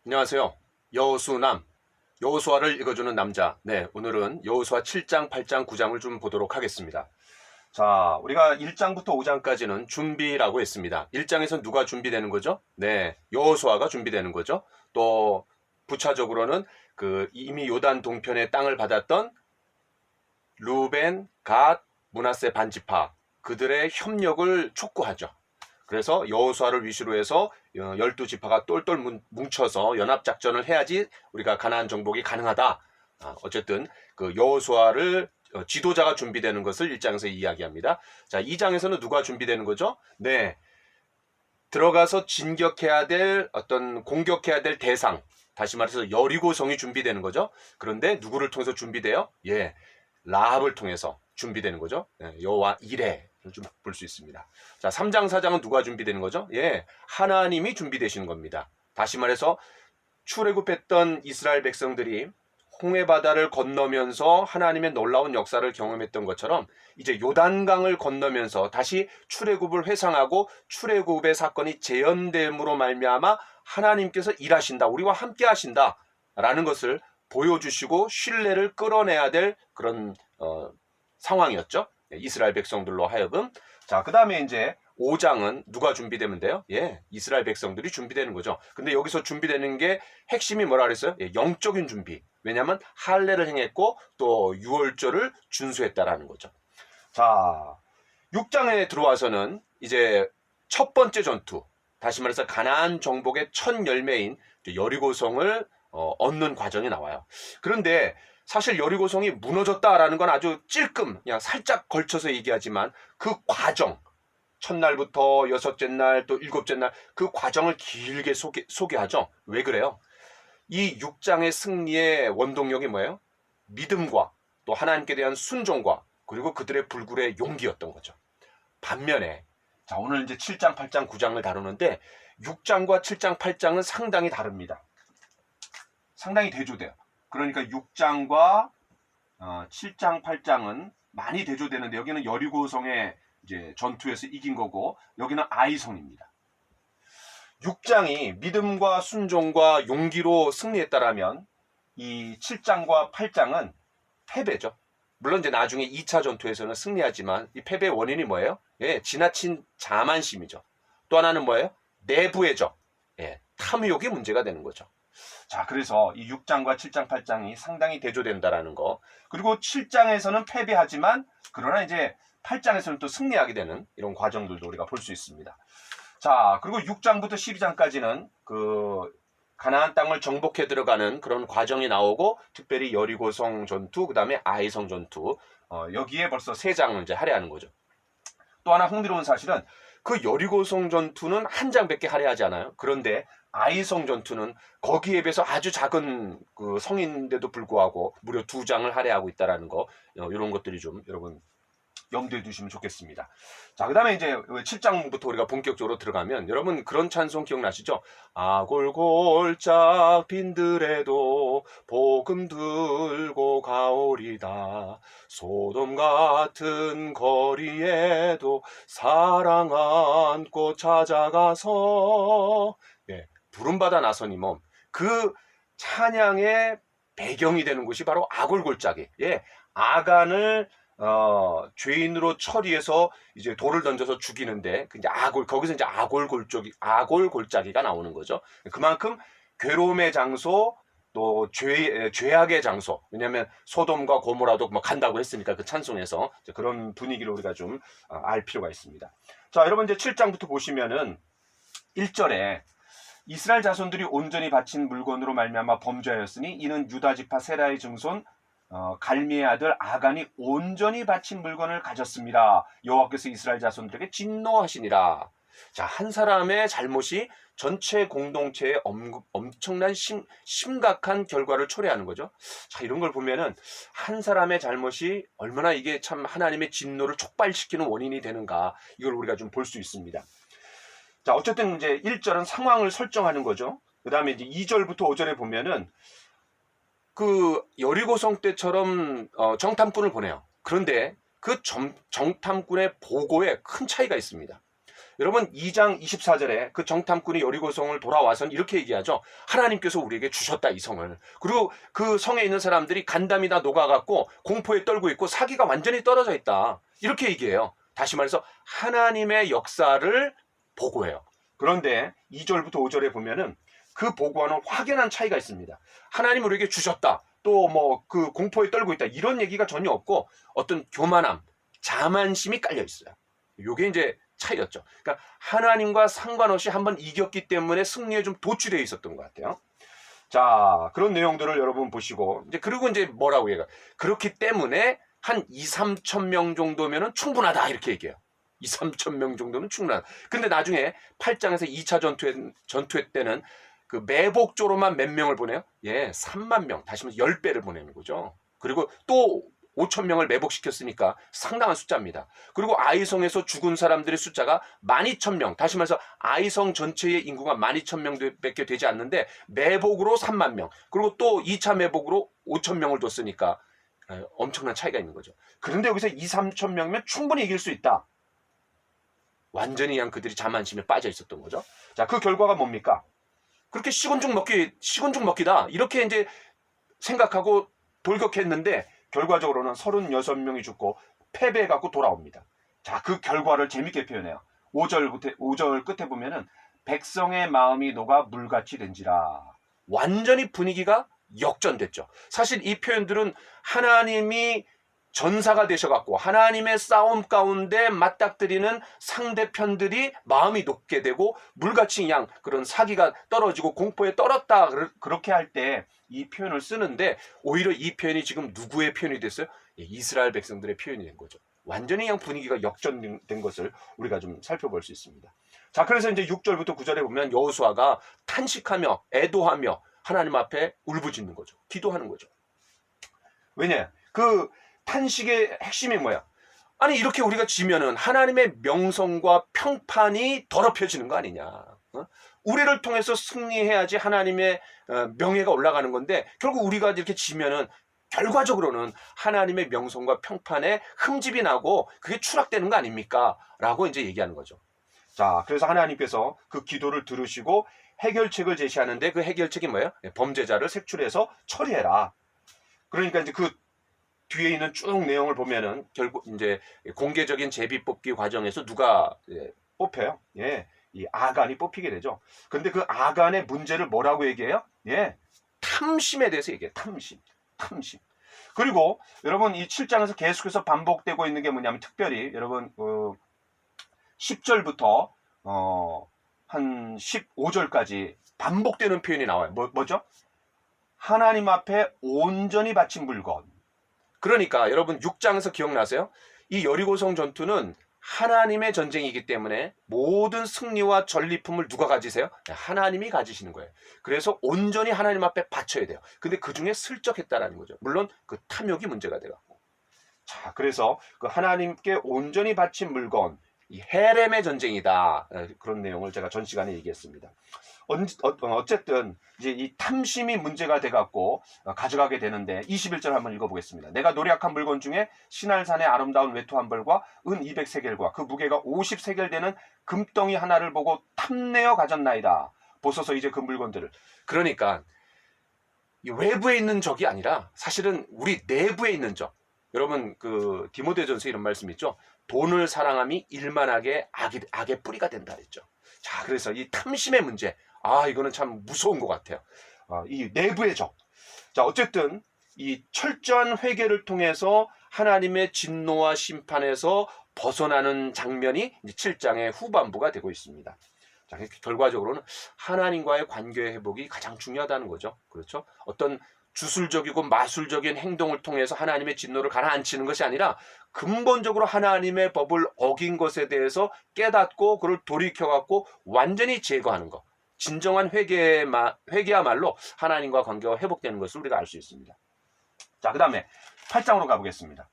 안녕하세요. 여호수남, 여호수아를 읽어주는 남자. 네, 오늘은 여호수아 7장, 8장, 9장을 좀 보도록 하겠습니다. 자, 우리가 1장부터 5장까지는 준비라고 했습니다. 1장에서 누가 준비되는 거죠? 네, 여호수아가 준비되는 거죠. 또 부차적으로는 이미 요단 동편의 땅을 받았던 루벤, 갓, 므낫세 반지파 그들의 협력을 촉구하죠. 그래서 여호수아를 위시로 해서 12지파가 똘똘 뭉쳐서 연합작전을 해야지 우리가 가나안 정복이 가능하다. 어쨌든 그 여호수아를 지도자가 준비되는 것을 1장에서 이야기합니다. 자, 2장에서는 누가 준비되는 거죠? 네, 들어가서 진격해야 될 공격해야 될 대상, 다시 말해서 여리고성이 준비되는 거죠. 그런데 누구를 통해서 준비돼요? 예, 라합을 통해서 준비되는 거죠. 여호와 이레를 좀 볼 수 있습니다. 자, 3장 4장은 누가 준비되는 거죠? 예, 하나님이 준비되시는 겁니다. 다시 말해서 출애굽했던 이스라엘 백성들이 홍해바다를 건너면서 하나님의 놀라운 역사를 경험했던 것처럼 이제 요단강을 건너면서 다시 출애굽을 회상하고 출애굽의 사건이 재현됨으로 말미암아 하나님께서 일하신다, 우리와 함께 하신다라는 것을 보여주시고 신뢰를 끌어내야 될 그런 상황이었죠. 이스라엘 백성들로 하여금. 자, 그 다음에 이제 5장은 누가 준비되면 돼요? 예, 이스라엘 백성들이 준비되는 거죠. 근데 여기서 준비되는 게 핵심이 뭐라 그랬어요? 예, 영적인 준비. 왜냐하면 할례를 행했고 또 유월절을 준수했다라는 거죠. 자, 6장에 들어와서는 이제 첫 번째 전투, 다시 말해서 가나안 정복의 첫 열매인 여리고성을 얻는 과정이 나와요. 그런데 사실 여리고성이 무너졌다라는 건 아주 찔끔 그냥 살짝 걸쳐서 얘기하지만 그 과정, 첫날부터 여섯째 날 또 일곱째 날 그 과정을 길게 소개하죠. 왜 그래요? 이 6장의 승리의 원동력이 뭐예요? 믿음과 또 하나님께 대한 순종과 그리고 그들의 불굴의 용기였던 거죠. 반면에 자, 오늘 이제 7장, 8장, 9장을 다루는데 6장과 7장, 8장은 상당히 다릅니다. 상당히 대조돼요. 그러니까 6장과 7장, 8장은 많이 대조되는데 여기는 여리고성의 이제 전투에서 이긴 거고 여기는 아이성입니다. 6장이 믿음과 순종과 용기로 승리했다라면 이 7장과 8장은 패배죠. 물론 이제 나중에 2차 전투에서는 승리하지만 이 패배의 원인이 뭐예요? 예, 지나친 자만심이죠. 또 하나는 뭐예요? 내부의 적, 예, 탐욕이 문제가 되는 거죠. 자, 그래서 이 6장과 7장, 8장이 상당히 대조된다라는 거. 그리고 7장에서는 패배하지만 그러나 이제 8장에서는 또 승리하게 되는 이런 과정들도 우리가 볼 수 있습니다. 자, 그리고 6장부터 12장까지는 그 가나안 땅을 정복해 들어가는 그런 과정이 나오고 특별히 여리고성 전투, 그 다음에 아이성 전투, 여기에 벌써 3장을 이제 할애하는 거죠. 또 하나 흥미로운 사실은 그 여리고성 전투는 한 장밖에 할애하지 않아요. 그런데 아이성 전투는 거기에 비해서 아주 작은 그 성인데도 불구하고 무려 2장을 할애하고 있다라는 거, 이런 것들이 좀 여러분 염두에 두시면 좋겠습니다. 자, 그 다음에 이제 7장부터 우리가 본격적으로 들어가면 여러분 그런 찬송 기억나시죠? 아골골짝 빈들에도 복음 들고 가오리다. 소돔 같은 거리에도 사랑 안고 찾아가서, 예, 부름받아 나서니 몸. 그 찬양의 배경이 되는 곳이 바로 아골골짝이. 예, 아간을 죄인으로 처리해서 이제 돌을 던져서 죽이는데 이제 거기서 이제 아골골짜기가 나오는 거죠. 그만큼 괴로움의 장소, 또 죄악의 장소. 왜냐하면 소돔과 고모라도 뭐 간다고 했으니까 그 찬송에서 그런 분위기를 우리가 좀 알 필요가 있습니다. 자, 여러분 이제 7장부터 보시면은 1절에 이스라엘 자손들이 온전히 바친 물건으로 말미암아 범죄하였으니 이는 유다 지파 세라의 증손 갈미의 아들 아간이 온전히 바친 물건을 가졌습니다. 여호와께서 이스라엘 자손들에게 진노하시니라. 자, 한 사람의 잘못이 전체 공동체에 엄청난 심각한 결과를 초래하는 거죠. 자, 이런 걸 보면은 한 사람의 잘못이 얼마나 이게 참 하나님의 진노를 촉발시키는 원인이 되는가, 이걸 우리가 좀 볼 수 있습니다. 자, 어쨌든 이제 1절은 상황을 설정하는 거죠. 그 다음에 이제 2절부터 5절에 보면은 그 여리고성 때처럼 정탐꾼을 보내요. 그런데 그 정탐꾼의 보고에 큰 차이가 있습니다. 여러분 2장 24절에 그 정탐꾼이 여리고성을 돌아와서는 이렇게 얘기하죠. 하나님께서 우리에게 주셨다 이 성을. 그리고 그 성에 있는 사람들이 간담이 다 녹아갖고 공포에 떨고 있고 사기가 완전히 떨어져 있다. 이렇게 얘기해요. 다시 말해서 하나님의 역사를 보고해요. 그런데 2절부터 5절에 보면은 그 보고와는 확연한 차이가 있습니다. 하나님 우리에게 주셨다. 또 뭐 그 공포에 떨고 있다. 이런 얘기가 전혀 없고 어떤 교만함, 자만심이 깔려 있어요. 이게 이제 차이였죠. 그러니까 하나님과 상관없이 한번 이겼기 때문에 승리에 좀 도취되어 있었던 것 같아요. 자, 그런 내용들을 여러분 보시고 이제 그리고 이제 뭐라고 얘기해요? 그렇기 때문에 한 2, 3천 명 정도면은 충분하다 이렇게 얘기해요. 2, 3천 명 정도는 충분하다. 근데 나중에 8장에서 2차 전투회 때는 그 매복조로만 몇 명을 보내요? 예, 3만 명. 다시 말해서 10배를 보내는 거죠. 그리고 또 5천 명을 매복시켰으니까 상당한 숫자입니다. 그리고 아이성에서 죽은 사람들의 숫자가 12,000명. 다시 말해서 아이성 전체의 인구가 12,000명밖에 되지 않는데 매복으로 3만 명. 그리고 또 2차 매복으로 5천 명을 뒀으니까 엄청난 차이가 있는 거죠. 그런데 여기서 2, 3천 명이면 충분히 이길 수 있다. 완전히 그냥 그들이 자만심에 빠져 있었던 거죠. 자, 그 결과가 뭡니까? 그렇게 시군죽 먹기다. 이렇게 이제 생각하고 돌격했는데 결과적으로는 36명이 죽고 패배해갖고 돌아옵니다. 자, 그 결과를 재밌게 표현해요. 5절 끝에 보면은 백성의 마음이 녹아 물같이 된지라. 완전히 분위기가 역전됐죠. 사실 이 표현들은 하나님이 전사가 되셔갖고 하나님의 싸움 가운데 맞닥뜨리는 상대편들이 마음이 녹게 되고 물같이 그냥 그런 사기가 떨어지고 공포에 떨었다 그렇게 할 때 이 표현을 쓰는데 오히려 이 표현이 지금 누구의 표현이 됐어요? 이스라엘 백성들의 표현이 된 거죠. 완전히 그냥 분위기가 역전된 것을 우리가 좀 살펴볼 수 있습니다. 자, 그래서 이제 6절부터 9절에 보면 여호수아가 탄식하며 애도하며 하나님 앞에 울부짖는 거죠. 기도하는 거죠. 왜냐? 그 탄식의 핵심이 뭐야? 아니 이렇게 우리가 지면은 하나님의 명성과 평판이 더럽혀지는 거 아니냐? 우리를 통해서 승리해야지 하나님의 명예가 올라가는 건데 결국 우리가 이렇게 지면은 결과적으로는 하나님의 명성과 평판에 흠집이 나고 그게 추락되는 거 아닙니까? 라고 이제 얘기하는 거죠. 자, 그래서 하나님께서 그 기도를 들으시고 해결책을 제시하는데 그 해결책이 뭐예요? 범죄자를 색출해서 처리해라. 그러니까 이제 그 뒤에 있는 쭉 내용을 보면은 결국 이제 공개적인 제비 뽑기 과정에서 누가 뽑혀요? 예, 이 아간이 뽑히게 되죠. 근데 그 아간의 문제를 뭐라고 얘기해요? 예, 탐심에 대해서 얘기해요. 탐심. 그리고 여러분 이 7장에서 계속해서 반복되고 있는 게 뭐냐면 특별히 여러분 10절부터 한 15절까지 반복되는 표현이 나와요. 뭐죠? 하나님 앞에 온전히 바친 물건. 그러니까 여러분 6장에서 기억나세요? 이 여리고성 전투는 하나님의 전쟁이기 때문에 모든 승리와 전리품을 누가 가지세요? 하나님이 가지시는 거예요. 그래서 온전히 하나님 앞에 바쳐야 돼요. 근데 그 중에 슬쩍 했다라는 거죠. 물론 그 탐욕이 문제가 돼갖고. 자, 그래서 그 하나님께 온전히 바친 물건, 이 헤렘의 전쟁이다. 그런 내용을 제가 전 시간에 얘기했습니다. 어쨌든 이제 이 탐심이 문제가 돼갖고 가져가게 되는데 21절 한번 읽어보겠습니다. 내가 노력한 물건 중에 신할산의 아름다운 외투 한 벌과 은 200세겔과 그 무게가 50세겔 되는 금덩이 하나를 보고 탐내어 가졌나이다. 보소서 이제 그 물건들을. 그러니까 이 외부에 있는 적이 아니라 사실은 우리 내부에 있는 적. 여러분 그 디모데전서 이런 말씀 있죠. 돈을 사랑함이 일만하게 악의 뿌리가 된다 그랬죠. 자, 그래서 이 탐심의 문제. 이거는 참 무서운 것 같아요. 이 내부의 적. 자, 어쨌든 이 철저한 회개를 통해서 하나님의 진노와 심판에서 벗어나는 장면이 이제 7장의 후반부가 되고 있습니다. 자, 결과적으로는 하나님과의 관계 회복이 가장 중요하다는 거죠. 그렇죠? 어떤 주술적이고 마술적인 행동을 통해서 하나님의 진노를 가라앉히는 것이 아니라 근본적으로 하나님의 법을 어긴 것에 대해서 깨닫고 그를 돌이켜갖고 완전히 제거하는 것. 진정한 회개야말로 하나님과 관계가 회복되는 것을 우리가 알 수 있습니다. 자, 그 다음에 8장으로 가보겠습니다.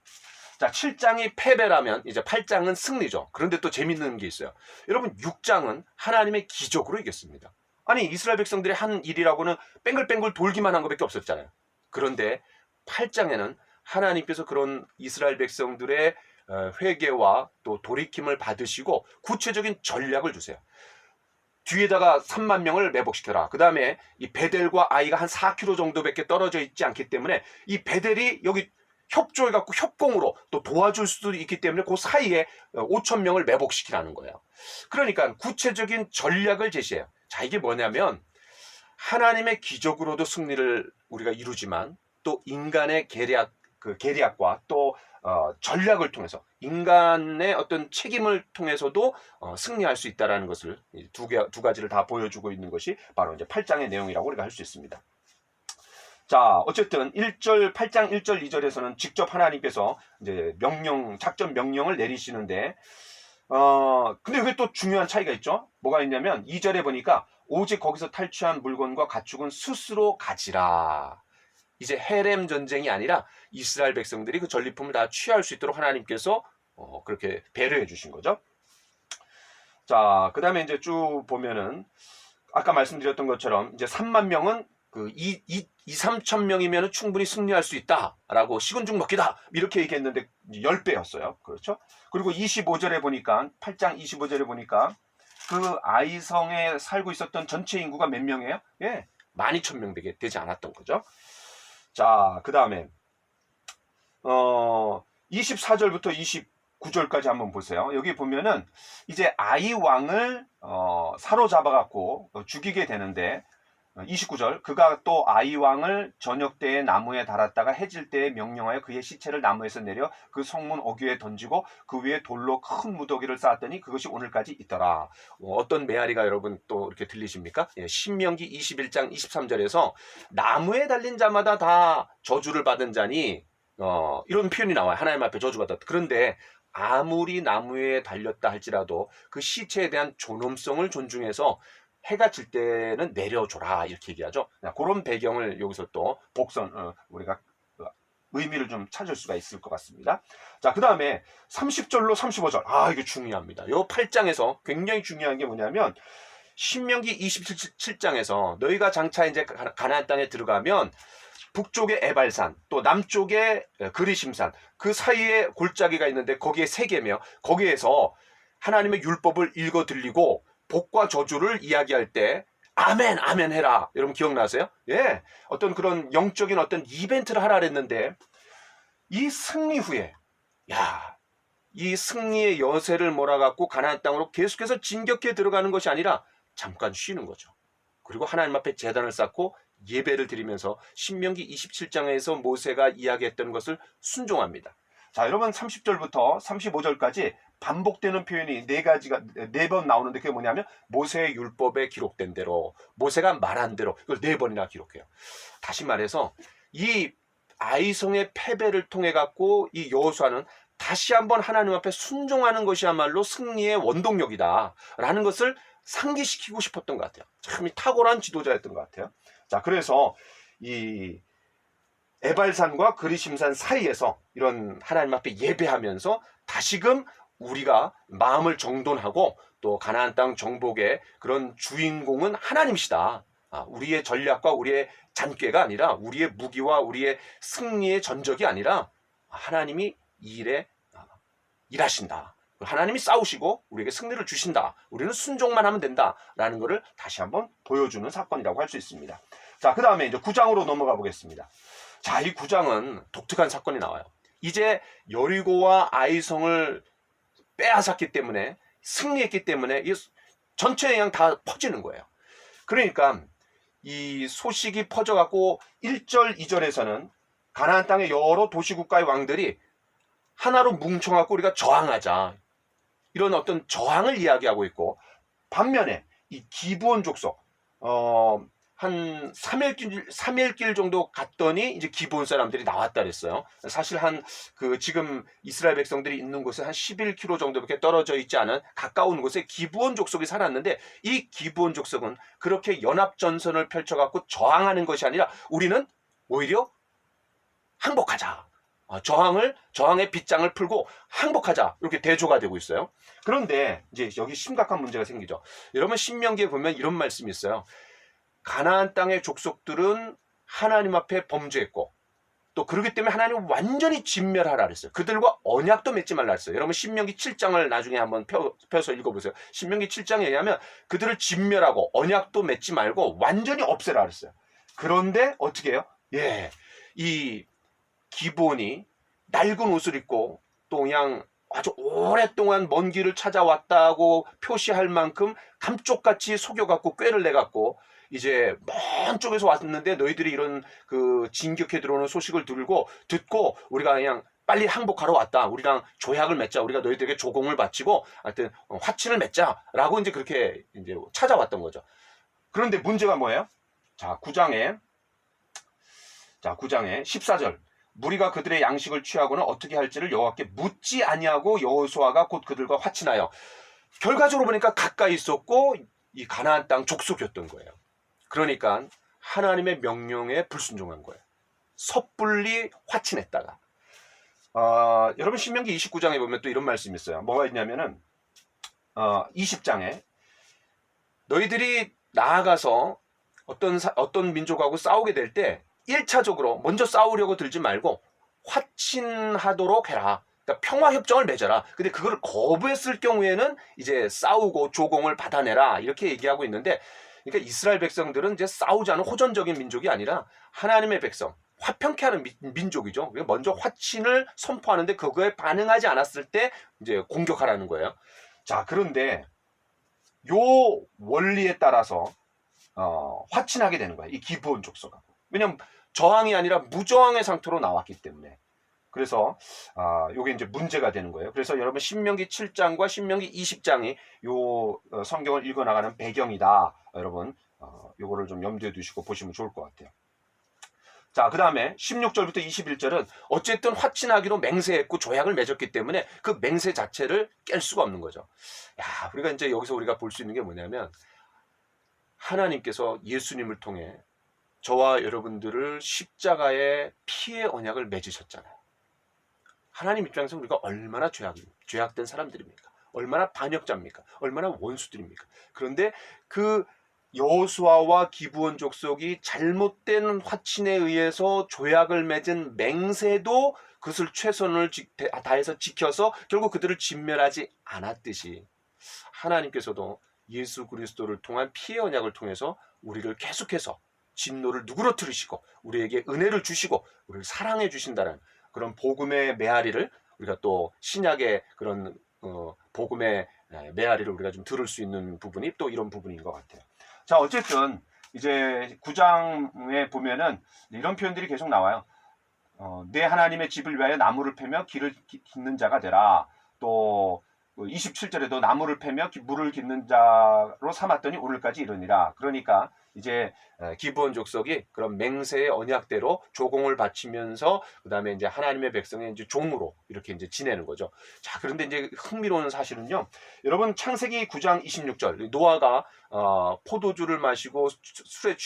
자, 7장이 패배라면 이제 8장은 승리죠. 그런데 또 재밌는 게 있어요. 여러분 6장은 하나님의 기적으로 이겼습니다. 아니 이스라엘 백성들이 한 일이라고는 뺑글뺑글 돌기만 한 것밖에 없었잖아요. 그런데 8장에는 하나님께서 그런 이스라엘 백성들의 회개와 또 돌이킴을 받으시고 구체적인 전략을 주세요. 뒤에다가 3만 명을 매복시켜라. 그 다음에 이 베델과 아이가 한 4km 정도밖에 떨어져 있지 않기 때문에 이 베델이 여기 협조해갖고 협공으로 또 도와줄 수도 있기 때문에 그 사이에 5천 명을 매복시키라는 거예요. 그러니까 구체적인 전략을 제시해요. 자, 이게 뭐냐면 하나님의 기적으로도 승리를 우리가 이루지만 또 인간의 계략과 또 전략을 통해서 인간의 어떤 책임을 통해서도 승리할 수 있다는 것을 두 가지를 다 보여주고 있는 것이 바로 이제 8장의 내용이라고 우리가 할 수 있습니다. 자, 어쨌든 8장 1절 2절에서는 직접 하나님께서 이제 작전 명령을 내리시는데 근데 여기 또 중요한 차이가 있죠. 뭐가 있냐면 2절에 보니까 오직 거기서 탈취한 물건과 가축은 스스로 가지라. 이제 헤렘 전쟁이 아니라 이스라엘 백성들이 그 전리품을 다 취할 수 있도록 하나님께서 그렇게 배려해 주신 거죠. 자, 그 다음에 이제 쭉 보면은 아까 말씀드렸던 것처럼 이제 3만 명은 3천 명이면 충분히 승리할 수 있다라고 식은죽 먹기다 이렇게 얘기했는데 10배였어요. 그렇죠? 그리고 25절에 보니까 8장 25절에 보니까 그 아이성에 살고 있었던 전체 인구가 몇 명이에요? 예, 12,000명밖에 되지 않았던 거죠. 자, 그 다음에 24절부터 29절까지 한번 보세요. 여기 보면은 이제 아이 왕을 사로잡아갖고 죽이게 되는데 29절 그가 또 아이 왕을 저녁 때에 나무에 달았다가 해질 때에 명령하여 그의 시체를 나무에서 내려 그 성문 어귀에 던지고 그 위에 돌로 큰 무더기를 쌓았더니 그것이 오늘까지 있더라. 어떤 메아리가 여러분 또 이렇게 들리십니까? 신명기 21장 23절에서 나무에 달린 자마다 다 저주를 받은 자니 이런 표현이 나와요. 하나님 앞에 저주받았다. 그런데 아무리 나무에 달렸다 할지라도 그 시체에 대한 존엄성을 존중해서 해가 질 때는 내려줘라 이렇게 얘기하죠. 그런 배경을 여기서 또 우리가 의미를 좀 찾을 수가 있을 것 같습니다. 자, 그 다음에 30절로 35절. 이게 중요합니다. 요 8장에서 굉장히 중요한 게 뭐냐면 신명기 27장에서 너희가 장차 이제 가나안 땅에 들어가면 북쪽에 에발산 또 남쪽에 그리심산 그 사이에 골짜기가 있는데 거기에 세 개며 거기에서 하나님의 율법을 읽어 들리고 복과 저주를 이야기할 때 아멘 아멘 해라. 여러분 기억나세요? 예, 어떤 그런 영적인 어떤 이벤트를 하라 그랬는데 이 승리 후에 이 승리의 여세를 몰아갖고 가나안 땅으로 계속해서 진격해 들어가는 것이 아니라 잠깐 쉬는 거죠. 그리고 하나님 앞에 제단을 쌓고 예배를 드리면서 신명기 27장에서 모세가 이야기했던 것을 순종합니다. 자, 여러분 30절부터 35절까지 반복되는 표현이 4번 나오는데 그게 뭐냐면 모세의 율법에 기록된 대로 모세가 말한 대로 이걸 4번이나 기록해요. 다시 말해서 이 아이성의 패배를 통해 갖고 이 여호수아는 다시 한번 하나님 앞에 순종하는 것이야말로 승리의 원동력이다 라는 것을 상기시키고 싶었던 것 같아요. 참 탁월한 지도자였던 것 같아요. 자, 그래서 이 에발산과 그리심산 사이에서 이런 하나님 앞에 예배하면서 다시금 우리가 마음을 정돈하고 또 가나안 땅 정복의 그런 주인공은 하나님이시다. 우리의 전략과 우리의 잔꾀가 아니라 우리의 무기와 우리의 승리의 전적이 아니라 하나님이 이 일에 일하신다. 하나님이 싸우시고 우리에게 승리를 주신다. 우리는 순종만 하면 된다라는 것을 다시 한번 보여주는 사건이라고 할 수 있습니다. 자, 그 다음에 이제 9장으로 넘어가 보겠습니다. 자, 이 9장은 독특한 사건이 나와요. 이제 여리고와 아이성을 빼앗았기 때문에 승리했기 때문에 이 전체 그냥 다 퍼지는 거예요. 그러니까 이 소식이 퍼져갖고 1절 2절에서는 가나안 땅의 여러 도시국가의 왕들이 하나로 뭉쳐갖고 우리가 저항하자 이런 어떤 저항을 이야기하고 있고 반면에 이 기브온 족속 한 3일 정도 갔더니 이제 기브온 사람들이 나왔다 그랬어요. 사실 지금 이스라엘 백성들이 있는 곳에 한 11km 정도밖에 떨어져 있지 않은 가까운 곳에 기브온 족속이 살았는데 이 기브온 족속은 그렇게 연합전선을 펼쳐갖고 저항하는 것이 아니라 우리는 오히려 항복하자. 저항의 빗장을 풀고 항복하자 이렇게 대조가 되고 있어요. 그런데 이제 여기 심각한 문제가 생기죠. 여러분 신명기에 보면 이런 말씀이 있어요. 가나안 땅의 족속들은 하나님 앞에 범죄했고 또 그렇기 때문에 하나님 완전히 진멸하라 그랬어요. 그들과 언약도 맺지 말라 그랬어요. 여러분 신명기 7장을 나중에 한번 펴서 읽어보세요. 신명기 7장에 의하면 그들을 진멸하고 언약도 맺지 말고 완전히 없애라 그랬어요. 그런데 어떻게 해요? 예, 이 기브온이 낡은 옷을 입고 또 그냥 아주 오랫동안 먼 길을 찾아왔다고 표시할 만큼 감쪽같이 속여갖고 꾀를 내갖고 이제 먼 쪽에서 왔는데 너희들이 이런 그 진격해 들어오는 소식을 듣고 우리가 그냥 빨리 항복하러 왔다. 우리랑 조약을 맺자. 우리가 너희들에게 조공을 바치고 하여튼 화친을 맺자라고 이제 그렇게 이제 찾아왔던 거죠. 그런데 문제가 뭐예요? 자, 9장에 14절. 무리가 그들의 양식을 취하고는 어떻게 할지를 여호와께 묻지 아니하고 여호수아가 곧 그들과 화친하여, 결과적으로 보니까 가까이 있었고 이 가나안 땅 족속이었던 거예요. 그러니까 하나님의 명령에 불순종한 거예요. 섣불리 화친했다가 여러분 신명기 29장에 보면 또 이런 말씀이 있어요. 뭐가 있냐면은 20장에 너희들이 나아가서 어떤 민족하고 싸우게 될 때 1차적으로 먼저 싸우려고 들지 말고 화친하도록 해라. 그러니까 평화협정을 맺어라. 근데 그걸 거부했을 경우에는 이제 싸우고 조공을 받아내라. 이렇게 얘기하고 있는데, 그러니까 이스라엘 백성들은 이제 싸우지 않은 호전적인 민족이 아니라 하나님의 백성, 화평케 하는 민족이죠. 먼저 화친을 선포하는데 그거에 반응하지 않았을 때 이제 공격하라는 거예요. 자, 그런데 요 원리에 따라서 화친하게 되는 거예요. 이 기브온 족속하고. 왜냐면 저항이 아니라 무저항의 상태로 나왔기 때문에. 그래서 요게 이제 문제가 되는 거예요. 그래서 여러분 신명기 7장과 신명기 20장이 요 성경을 읽어 나가는 배경이다. 여러분 요거를 좀 염두에 두시고 보시면 좋을 것 같아요. 자, 그 다음에 16절부터 21절은 어쨌든 화친하기로 맹세했고 조약을 맺었기 때문에 그 맹세 자체를 깰 수가 없는 거죠. 야, 우리가 이제 여기서 우리가 볼 수 있는 게 뭐냐면, 하나님께서 예수님을 통해 저와 여러분들을 십자가의 피의 언약을 맺으셨잖아요. 하나님 입장에서 우리가 얼마나 죄악된 사람들입니까? 얼마나 반역자입니까? 얼마나 원수들입니까? 그런데 그 여호수아와 기브온 족속이 잘못된 화친에 의해서 조약을 맺은 맹세도 그것을 최선을 다해서 지켜서 결국 그들을 진멸하지 않았듯이, 하나님께서도 예수 그리스도를 통한 피의 언약을 통해서 우리를 계속해서 진노를 누그러뜨리시고 우리에게 은혜를 주시고 우리를 사랑해 주신다는 그런 복음의 메아리를 우리가 또 신약의 그런 복음의 메아리를 우리가 좀 들을 수 있는 부분이 또 이런 부분인 것 같아요. 자, 어쨌든 이제 9장에 보면은 이런 표현들이 계속 나와요. 내 하나님의 집을 위하여 나무를 패며 길을 깃는 자가 되라. 또 27절에도 나무를 패며 물을 깃는 자로 삼았더니 오늘까지 이르니라. 그러니까 이제 기브온 족속이 그런 맹세의 언약대로 조공을 바치면서 그 다음에 이제 하나님의 백성의 이제 종으로 이렇게 이제 지내는 거죠. 자, 그런데 이제 흥미로운 사실은요, 여러분 창세기 9장 26절 노아가 포도주를 마시고 술에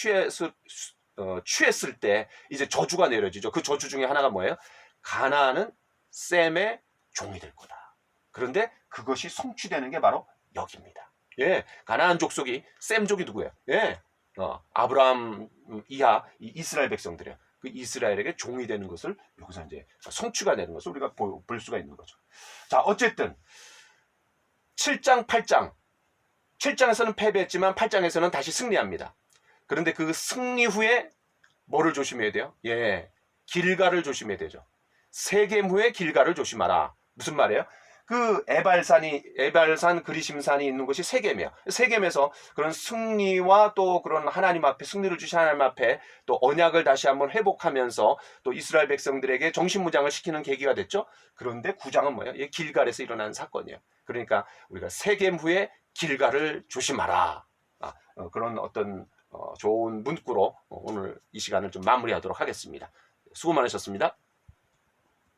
취했을 때 이제 저주가 내려지죠. 그 저주 중에 하나가 뭐예요? 가나안은 셈의 종이 될 거다. 그런데 그것이 성취되는 게 바로 여기입니다. 예, 가나안 족속이 셈족이 누구예요? 예, 아브라함 이하 이스라엘 백성들이에요. 그 이스라엘에게 종이 되는 것을 여기서 이제 성취가 되는 것을 우리가 볼 수가 있는 거죠. 자, 어쨌든 7장, 8장, 7장에서는 패배했지만 8장에서는 다시 승리합니다. 그런데 그 승리 후에 뭐를 조심해야 돼요? 예, 길갈을 조심해야 되죠. 세겜 후에 길갈을 조심하라. 무슨 말이에요? 그 에발산 그리심산이 있는 곳이 세겜이에요. 세겜에서 그런 승리와 또 그런 하나님 앞에 승리를 주신 하나님 앞에 또 언약을 다시 한번 회복하면서 또 이스라엘 백성들에게 정신무장을 시키는 계기가 됐죠. 그런데 9장은 뭐예요? 길갈에서 일어난 사건이에요. 그러니까 우리가 세겜 후에 길갈을 조심하라. 그런 어떤 좋은 문구로 오늘 이 시간을 좀 마무리하도록 하겠습니다. 수고 많으셨습니다.